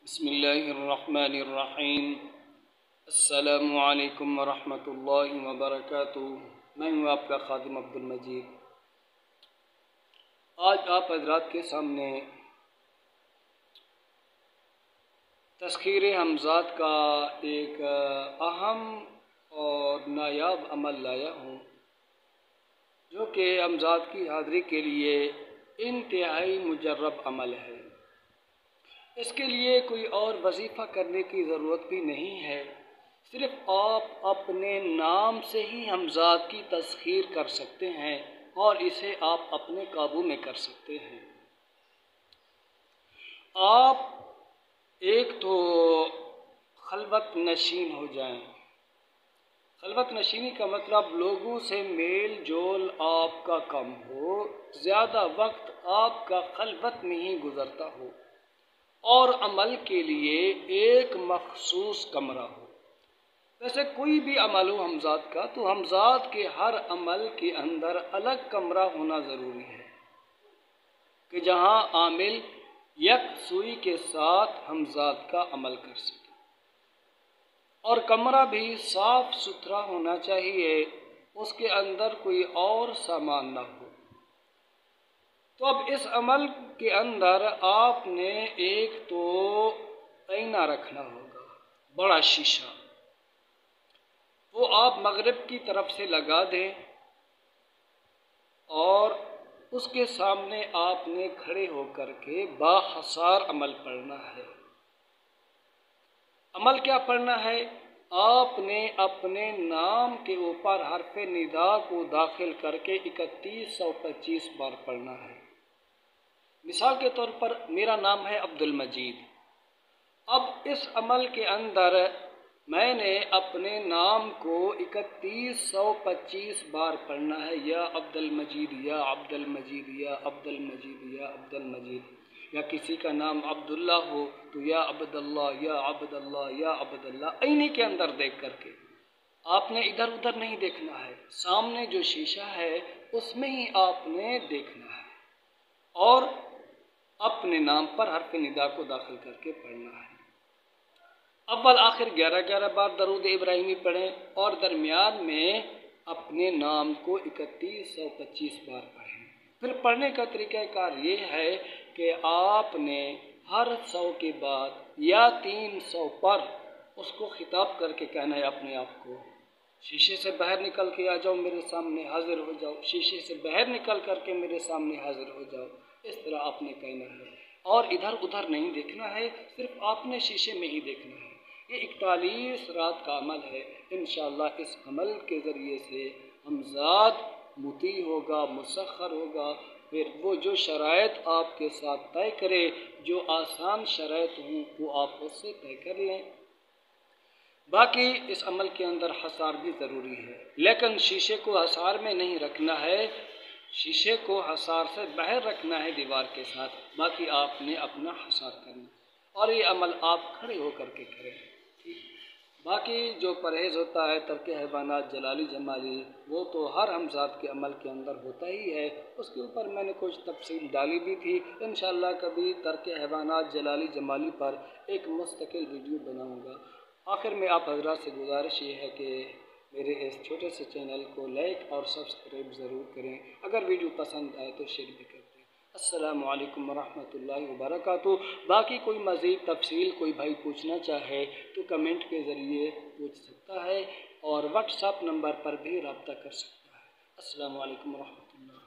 بسم اللہ الرحمن الرحیم۔ السلام علیکم ورحمۃ اللہ وبرکاتہ۔ میں ہوں آپ کا خادم عبدالمجید۔ آج آپ حضرات کے سامنے تسخیر حمزات کا ایک اہم اور نایاب عمل لایا ہوں، جو کہ حمزات کی حاضری کے لیے انتہائی مجرب عمل ہے۔ اس کے لیے کوئی اور وظیفہ کرنے کی ضرورت بھی نہیں ہے، صرف آپ اپنے نام سے ہی حمزات کی تسخیر کر سکتے ہیں اور اسے آپ اپنے قابو میں کر سکتے ہیں۔ آپ ایک تو خلوت نشین ہو جائیں۔ خلوت نشینی کا مطلب لوگوں سے میل جول آپ کا کم ہو، زیادہ وقت آپ کا خلوت میں ہی گزرتا ہو اور عمل کے لیے ایک مخصوص کمرہ ہو۔ ویسے کوئی بھی عمل ہو حمزات کا، تو حمزات کے ہر عمل کے اندر الگ کمرہ ہونا ضروری ہے کہ جہاں عامل یکسوئی کے ساتھ حمزات کا عمل کر سکے، اور کمرہ بھی صاف ستھرا ہونا چاہیے، اس کے اندر کوئی اور سامان نہ ہو۔ تو اب اس عمل کے اندر آپ نے ایک تو آئینہ رکھنا ہوگا، بڑا شیشہ، وہ آپ مغرب کی طرف سے لگا دیں اور اس کے سامنے آپ نے کھڑے ہو کر کے باخسار عمل پڑھنا ہے۔ عمل کیا پڑھنا ہے؟ آپ نے اپنے نام کے اوپر حرف ندا کو داخل کر کے 3125 بار پڑھنا ہے۔ مثال کے طور پر میرا نام ہے عبدالمجید۔ اب اس عمل کے اندر میں نے اپنے نام کو 3125 بار پڑھنا ہے، یا عبدالمجید یا عبدالمجید یا عبدالمجید یا عبدالمجید، یا کسی کا نام عبداللہ ہو تو یا عبداللہ یا عبداللہ یا عبداللہ، آئینے کے اندر دیکھ کر کے۔ آپ نے ادھر ادھر نہیں دیکھنا ہے، سامنے جو شیشہ ہے اس میں ہی آپ نے دیکھنا ہے اور اپنے نام پر حرف ندا کو داخل کر کے پڑھنا ہے۔ اول آخر 11 بار درود ابراہیمی پڑھیں اور درمیان میں اپنے نام کو 3125 بار پڑھیں۔ پھر پڑھنے کا طریقہ کار یہ ہے کہ آپ نے ہر 100 کے بعد یا 300 پر اس کو خطاب کر کے کہنا ہے اپنے آپ کو، شیشے سے باہر نکل کے آ جاؤ، میرے سامنے حاضر ہو جاؤ، شیشے سے باہر نکل کر کے میرے سامنے حاضر ہو جاؤ، اس طرح آپ نے کہنا ہے، اور ادھر ادھر نہیں دیکھنا ہے، صرف آپ نے شیشے میں ہی دیکھنا ہے۔ یہ 41 رات کا عمل ہے۔ انشاءاللہ اس عمل کے ذریعے سے حمزات مطیع ہوگا، مسخر ہوگا۔ پھر وہ جو شرائط آپ کے ساتھ طے کرے، جو آسان شرائط ہوں، وہ آپ اس سے طے کر لیں۔ باقی اس عمل کے اندر حصار بھی ضروری ہے، لیکن شیشے کو حصار میں نہیں رکھنا ہے، شیشے کو حصار سے باہر رکھنا ہے دیوار کے ساتھ، باقی آپ نے اپنا حصار کرنا، اور یہ عمل آپ کھڑے ہو کر کے کریں۔ باقی جو پرہیز ہوتا ہے ترک حیوانات جلالی جمالی، وہ تو ہر حمزات کے عمل کے اندر ہوتا ہی ہے، اس کے اوپر میں نے کچھ تفصیل ڈالی بھی تھی۔ انشاءاللہ کبھی ترک حیوانات جلالی جمالی پر ایک مستقل ویڈیو بناؤں گا۔ آخر میں آپ حضرات سے گزارش یہ ہے کہ میرے اس چھوٹے سے چینل کو لائک اور سبسکرائب ضرور کریں، اگر ویڈیو پسند آئے تو شیئر بھی کریں۔ السلام علیکم ورحمۃ اللہ وبرکاتہ۔ باقی کوئی مزید تفصیل کوئی بھائی پوچھنا چاہے تو کمنٹ کے ذریعے پوچھ سکتا ہے، اور واٹس ایپ نمبر پر بھی رابطہ کر سکتا ہے۔ السلام علیکم ورحمۃ اللہ۔